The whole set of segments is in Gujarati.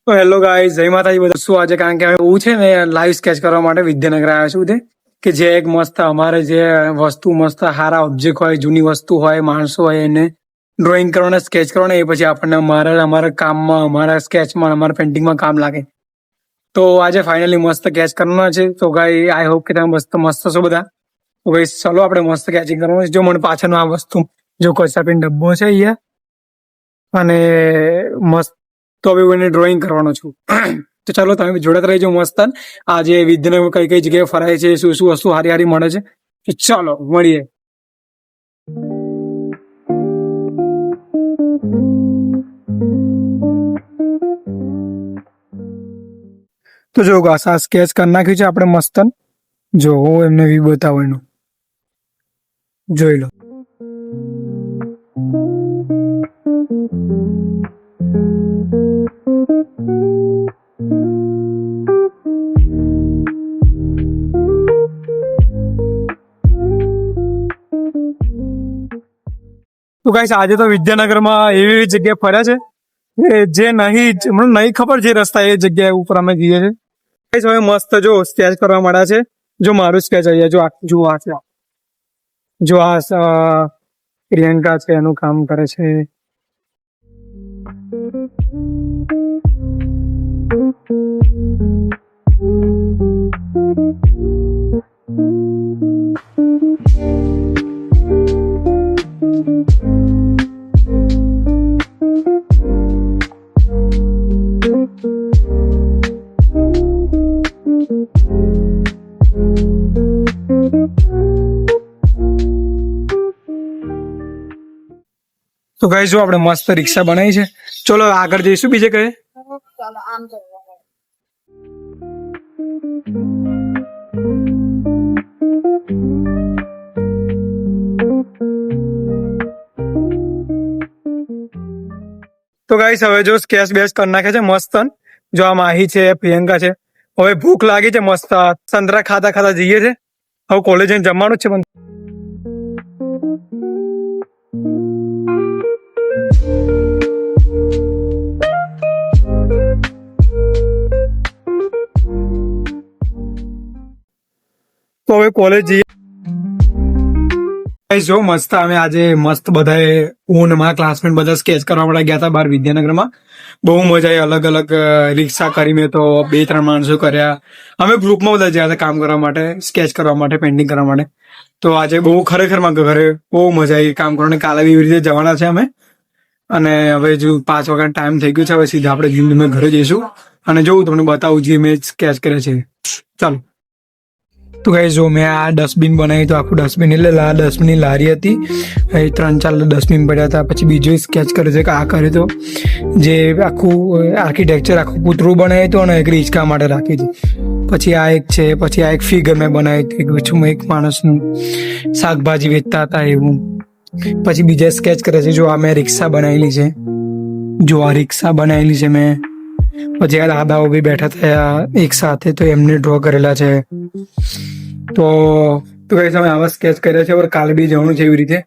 તો હેલો ગાઈઝ, જય માતાજી બધા. શું આજે કારણ કે હું છે ને લાઈવ સ્કેચ કરવા માટે વિદ્યાનગર આવ્યો છું કે જે એક મસ્ત અમારે જે વસ્તુ મસ્ત સારા ઓબ્જેક્ટ હોય, જૂની વસ્તુ હોય, માણસો હોય એને ડ્રોઈંગ કરવાના, સ્કેચ કરવાના, એ પછી આપણને અમારા કામમાં, અમારા સ્કેચમાં, અમારા પેન્ટિંગમાં કામ લાગે. તો આજે ફાઇનલી મસ્ત સ્કેચ કરવાના છે. તો ગાઈ આઈ હોપ કે તમે મસ્ત મસ્ત છો બધા. તો ભાઈ ચલો આપણે મસ્ત સ્કેચિંગ કરવાનું છે. જો મને પાછળનો આ વસ્તુ જો કચાપીનો ડબ્બો છે અહીંયા, અને મસ્ત તો હવે હું એને ડ્રોઈંગ કરવાનો છું. તો ચાલો તમે જોડે રહેજો મસ્ત. આજે વિદ્યાનગર કઈ કઈ જગ્યાએ ફરાય છે, શું શું વસ્તુ હારી હારી મળે છે, તો ચાલો મળીએ. તો જો આ સ્કેચ કરી નાખ્યું છે આપણે મસ્ત. જો હું એમને વ્યૂ બતાવું એનું, જોઈ લો. તો ગાઈસ આજે તો વિદ્યાનગરમાં એવી જગ્યાએ ફર્યા છે જે નહીં ખબર જે રસ્તા એ જગ્યાએ ઉપર અમે જઈએ છીએ. ગાઈસ હવે મસ્ત જો સ્કેચ કરવા માંડ્યા છે. જો મારું સ્કેચ અહીંયા જો આ છે, જો આ પ્રિયંકા છે એનું કામ કરે છે. તો ગાઈસ જો આપણે મસ્ત રિક્ષા બનાવી છે. ચલો આગળ જઈશું બીજે કહે. તો ગાઈસ હવે જો સ્કેચ બેચ કરી નાખે છે મસ્ત. જો આ માહી છે, પ્રિયંકા છે. હવે ભૂખ લાગી છે મસ્ત, સંતરા ખાતા ખાતા જઈએ છે. હવે કોલેજ જમવાનું જ છે. પણ તો હવે કોલેજ જઈએ. જો મસ્ત અમે આજે મસ્ત બધાએ હું મારા ક્લાસમેટ બધા સ્કેચ કરવા માટે ગયા હતા બહાર વિદ્યાનગરમાં. બહુ મજા આવી. અલગ અલગ રિક્ષા કરીને તો 2-3 માણસો કર્યા. અમે ગ્રુપમાં બધા ગયા હતા કામ કરવા માટે, સ્કેચ કરવા માટે, પેઇન્ટિંગ કરવા માટે. તો આજે બહુ ખરેખર ઘરે બહુ મજા આવી કામ કરવાની. કાલે એવી રીતે જવાના છે અમે. અને હવે જો 5 વાગ્યાનો ટાઈમ થઈ ગયો છે. હવે સીધા આપણે ધીમે ઘરે જઈશું અને જોઉં તમને બતાવું જે મેં સ્કેચ કરે છે. ચાલો. તો ગાઈસ જો મેં આ ડસ્ટબિન બનાવી, તો આખું ડસ્ટબિન એટલે આ ડસ્ટબિનની લારી હતી, 3-4 ડસ્ટબિન પડ્યા હતા. પછી બીજો સ્કેચ કરે છે કે આ કરે તો જે આખું આર્કિટેક્ચર આખું પૂતળું બનાવ્યું હતું અને એક રિક્ષા માટે રાખી હતી. પછી આ એક છે, પછી આ એક ફિગર મેં બનાવી હતી, એક માણસનું શાકભાજી વેચતા હતા એવું. પછી બીજા સ્કેચ કરે છે. જો આ મેં રિક્ષા બનાવેલી છે, જો આ રિક્ષા બનાવેલી છે મેં. પછી આ દાદાઓ બી બેઠા થયા એક સાથે, તો એમને ડ્રો કરેલા છે. તો કઈ તમે આવા સ્કેચ કર્યા છે. કાલે બી જવાનું છે એવી રીતે.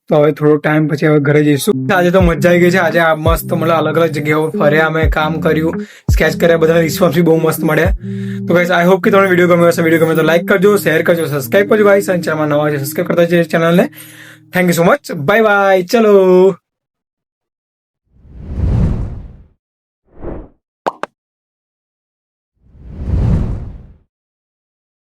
તો હવે થોડો ટાઈમ પછી હવે ઘરે જઈશું. આજે તો મજા આવી ગઈ છે. આજે આ મસ્ત અલગ અલગ જગ્યાઓ ફર્યા, અમે કામ કર્યું, સ્કેચ કર્યા, બધા રિસ્પોન્સ બી બહુ મસ્ત મળ્યા. તો ગાઈસ આઈ હોપ કે તમને વિડીયો ગમ્યો હશે. વિડીયો ગમે તો લાઈક કરજો, શેર કરજો, સબસ્ક્રાઈબ કરજો ગાઈસ. અને ચેનલમાં નવા છે સબસ્ક્રાઈબ કરતા છે ચેનલને. Thank you so much. Bye bye. ચલો.